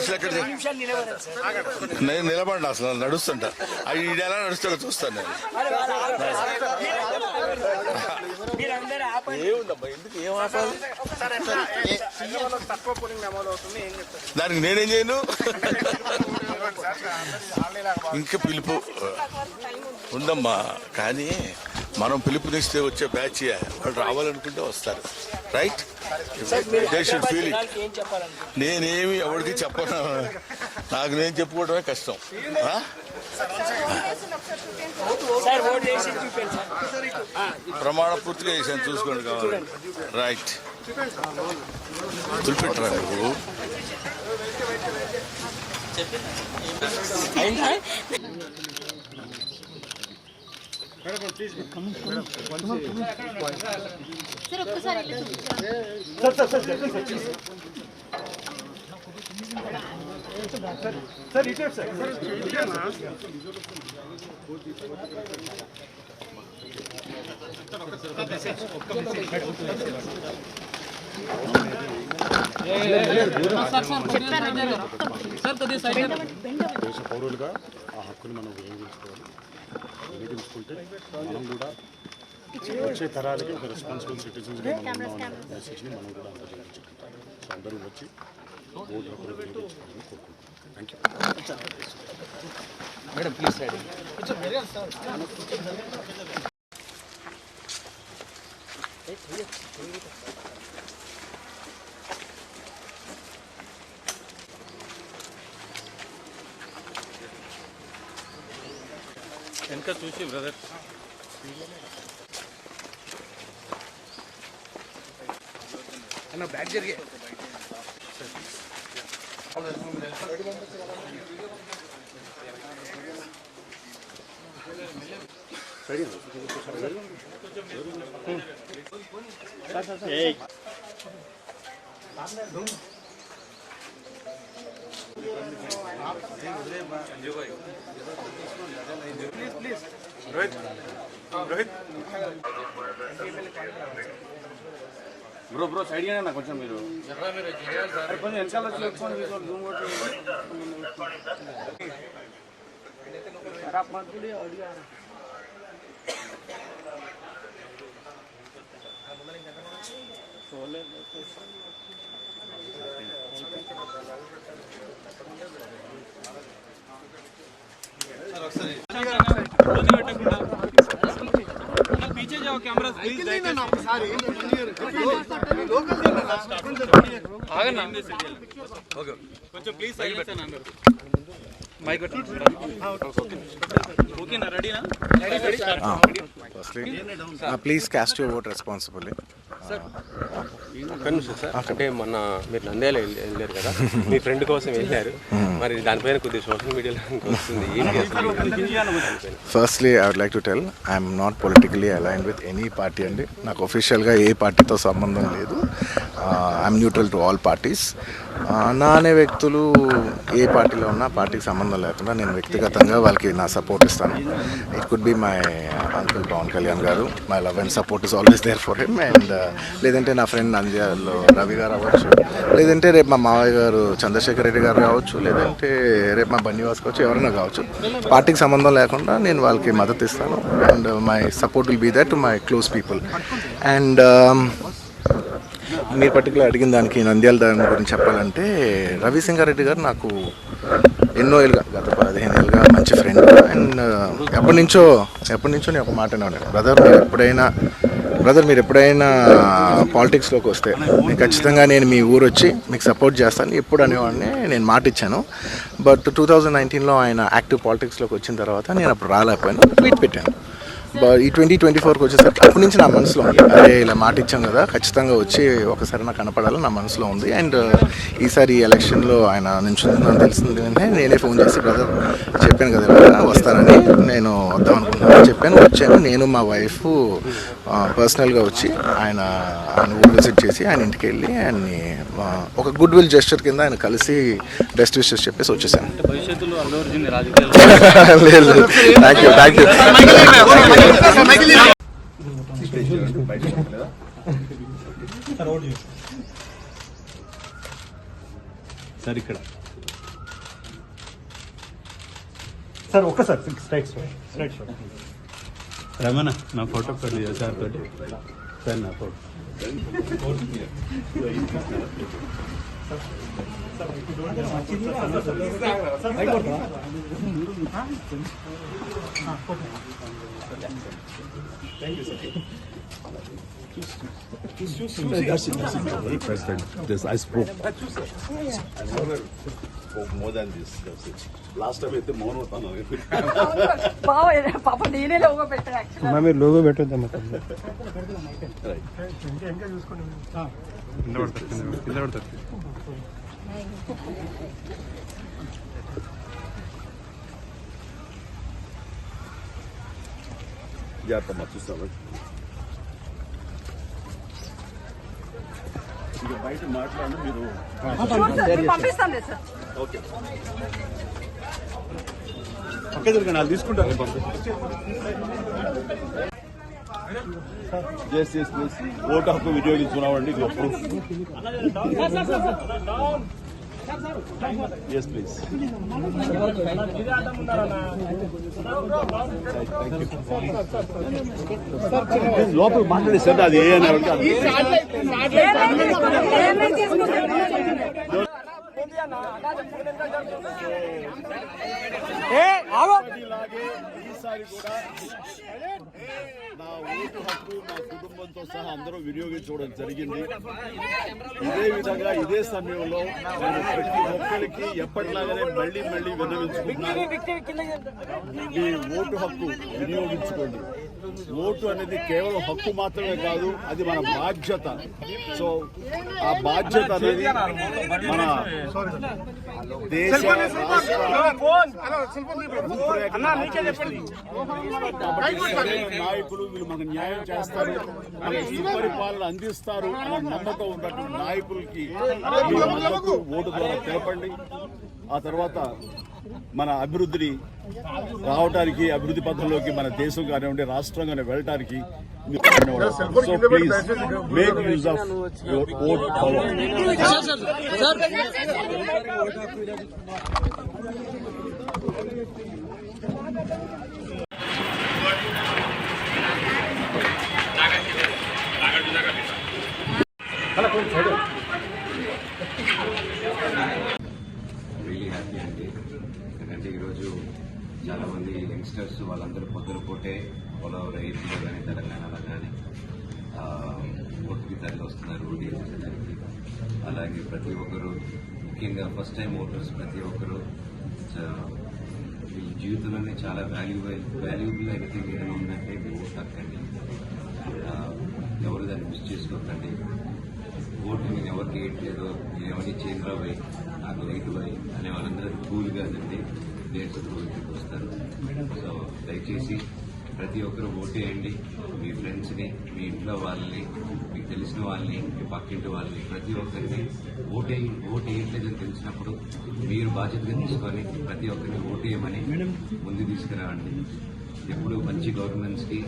నిమిషాలు ఎక్కడ నేను నిలబడి అసలు నడుస్తుంటా అది ఇది ఎలా నడుస్తాడో చూస్తాను నేను. దానికి నేనేం చేయను. ఇంకా పిలుపు ఉందమ్మా, కానీ మనం పిలుపునిస్తే వచ్చే బ్యాచ్ వాళ్ళు రావాలనుకుంటే వస్తారు. Right, they should feel it. నేనేమి ఎవరికి చెప్పను, నాకు నేను చెప్పుకోవడమే కష్టం. ప్రమాణ పూర్తిగా చేశాను, చూసుకోండి కావాలి. రైట్, తులిపెట్టరా నువ్వు. దేశ పౌరులుగా ఆ హక్కుని మనం వినియోగించుకోవాలి. వినియోగించుకుంటే మనం కూడా వచ్చే తరాలకి ఒక రెస్పాన్సిబుల్ సిటిజన్స్గా మనం ఉన్నామనే మెసేజ్ని మనం కూడా అందజేయించుకుంటాం. సో అందరూ వచ్చి ఓటు హక్కులు వినియోగించుకోవాలని కోరుకుంటున్నాం. Thank you madam, please side. వెనక చూసి బ్రదర్. అన్న బ్యాగ్ జరిగే ప్లీజ్ రోహిత్ బ్రో సైడ్ గానే కొంచెం మీరు కొంచెం వెనకాల पीछे जाओ कैमरा కొంచెం ప్లీజ్ సైడ్ పెట్టండి అందరూ. మైక్ ఓకేనా, రెడీనా? Please cost your vote responsibly. ఒక్క నిమిషం సార్, అంటే మొన్న మీరు నంద్యాల వెళ్ళారు కదా, మీ ఫ్రెండ్ కోసం వెళ్ళారు, మరి దానిపైన కొద్దిగా సోషల్ మీడియాలో వస్తుంది. Firstly I would like to tell I'm not politically aligned with any party అండి. నాకు ఒఫిషియల్గా ఏ పార్టీతో సంబంధం లేదు. I'm neutral to all parties. నా అనే వ్యక్తులు ఏ పార్టీలో ఉన్నా పార్టీకి సంబంధం లేకుండా నేను వ్యక్తిగతంగా వాళ్ళకి నా సపోర్ట్ ఇస్తాను. It could be my uncle Pavan Kalyan garu. My love and support is always there for him. And లేదంటే నా ఫ్రెండ్ నంద్యాలలో రవి గారు అవ్వచ్చు, లేదంటే రేపు మా మావయ్య గారు చంద్రశేఖర్ రెడ్డి గారు కావచ్చు, లేదంటే రేపు మా బన్నివాస్ కావచ్చు, ఎవరైనా కావచ్చు. పార్టీకి సంబంధం లేకుండా నేను వాళ్ళకి మద్దతు ఇస్తాను. And my support will be that to my close people. And మీరు పర్టికులర్ అడిగిన దానికి నంద్యాల దాని గురించి చెప్పాలంటే, రవిసింగారెడ్డి గారు నాకు ఎన్నో ఏళ్ళుగా, గత 15 ఏళ్ళుగా మంచి ఫ్రెండ్. అండ్ ఎప్పటి నుంచో నేను ఒక మాట అన్నాను, బ్రదర్ మీరు ఎప్పుడైనా పాలిటిక్స్లోకి వస్తే నేను ఖచ్చితంగా మీ ఊరు వచ్చి మీకు సపోర్ట్ చేస్తాను ఎప్పుడు అనేవాడిని. నేను మాట ఇచ్చాను. బట్ 2019లో ఆయన యాక్టివ్ పాలిటిక్స్లోకి వచ్చిన తర్వాత నేను అప్పుడు రాలేకపోయాను, ట్వీట్ పెట్టాను. ఈ 2024కి వచ్చేసరికి అప్పటి నుంచి నా మనసులో ఉంది, అదే ఇలా మాట ఇచ్చాం కదా, ఖచ్చితంగా వచ్చి ఒకసారి నాకు కనపడాలని నా మనసులో ఉంది. అండ్ ఈసారి ఈ ఎలక్షన్లో ఆయన నించుందని తెలిసింది అంటే నేనే ఫోన్ చేసి, బ్రదర్ చెప్పాను కదా వస్తానని, నేను వద్దాం అనుకుంటున్నాను చెప్పాను. వచ్చాను, నేను మా వైఫ్ పర్సనల్గా వచ్చి ఆయన ఊరు విజిట్ చేసి ఆయన ఇంటికి వెళ్ళి ఆయన్ని ఒక గుడ్ విల్ జెస్చర్ కింద ఆయన కలిసి బెస్ట్ విషెస్ చెప్పేసి వచ్చేసాను. లేదు, థ్యాంక్ యూ. సార్ ఇక్కడ సార్ ఒక్కసారి స్ట్రైట్ షాట్ రమణ నా ఫోటో కొద్ది సార్ తోటి సార్ నా photo President, this I spoke. I never spoke more than this. That's it. Last time అయితే మౌనం పాప నేనే లోగో పెట్టాను యాక్చువల్లీ మీరు లోగో పెట్టొద్దాం కింద పడతారు జాగ్రత్త చూస్తాను. ఇక బయట మాట్లాడి మీరు పంపిస్తాను సార్. ఓకే పక్క దొరికిన తీసుకుంటారు జస్ట్ ప్లీజ్ ఓటు హక్కు వినియోగించుకున్నామండి. ఇది అప్పుడు ఎస్ ప్లీజ్ లోపల మాట్లాడే సార్ అది ఏ అని ఈసారి కూడా నా ఓటు హక్కు నా కుటుంబంతో సహా అందరూ వినియోగించుకోవడం జరిగింది. ఇదే విధంగా ఇదే సమయంలో నేను ప్రతి ఒక్కరికి ఎప్పటిలాగానే మళ్ళీ మళ్ళీ విన్నవించుకుంటున్నాను. మీ ఓటు హక్కు వినియోగించుకోండి. ఓటు అనేది కేవలం హక్కు మాత్రమే కాదు, అది మన బాధ్యత. సో ఆ బాధ్యత అనేది మన దేశ నాయకులు వీళ్ళు మనకు న్యాయం చేస్తారు, మనకి సుపరిపాలన అందిస్తారు అనే నమ్మకం ఉన్నటువంటి నాయకులకి ఓటు ద్వారా తెలపండి. ఆ తర్వాత మన అభివృద్ధిని రావడానికి, అభివృద్ధి పథంలోకి మన దేశం కానివ్వండి రాష్ట్రంగానే వెళ్ళటానికి so please make use of your vote power. Really happy అండి. ఎందుకంటే ఈరోజు చాలామంది యంగ్స్టర్స్ వాళ్ళందరూ పొద్దునపూటే ఆల్ ఓవర్ ఏపీలో కానీ తెలంగాణలో కానీ ఓటుకి తరలి వస్తున్నారు ఓటు వేసేసరికి. అలాగే ప్రతి ఒక్కరు, ముఖ్యంగా ఫస్ట్ టైం ఓటర్స్ ప్రతి ఒక్కరు వీళ్ళ జీవితంలోనే చాలా వాల్యుబుల్ ఎనీథింగ్ ఏదైనా ఉందంటే ఓటు హక్కండి. ఎవరు దాన్ని మిస్ చేసుకోకండి. ఓటు నేను ఎవరికి వేయట్లేదు, నేను ఎవరికి చేంద్రా పోయి నాకు రైతు పోయి అనే వాళ్ళందరూ కూల్గా అండి దేశంలోకి వస్తారు. సో దయచేసి ప్రతి ఒక్కరు ఓటేయండి. మీ ఫ్రెండ్స్ని, మీ ఇంట్లో వాళ్ళని, మీకు తెలిసిన వాళ్ళని, మీ పక్కింటి వాళ్ళని ప్రతి ఒక్కరిని ఓటు వేయట్లేదని తెలిసినప్పుడు మీరు బాధ్యతగా తీసుకొని ప్రతి ఒక్కరిని ఓటేయమని ముందు తీసుకురావండి. ఎప్పుడు మంచి గవర్నమెంట్స్కి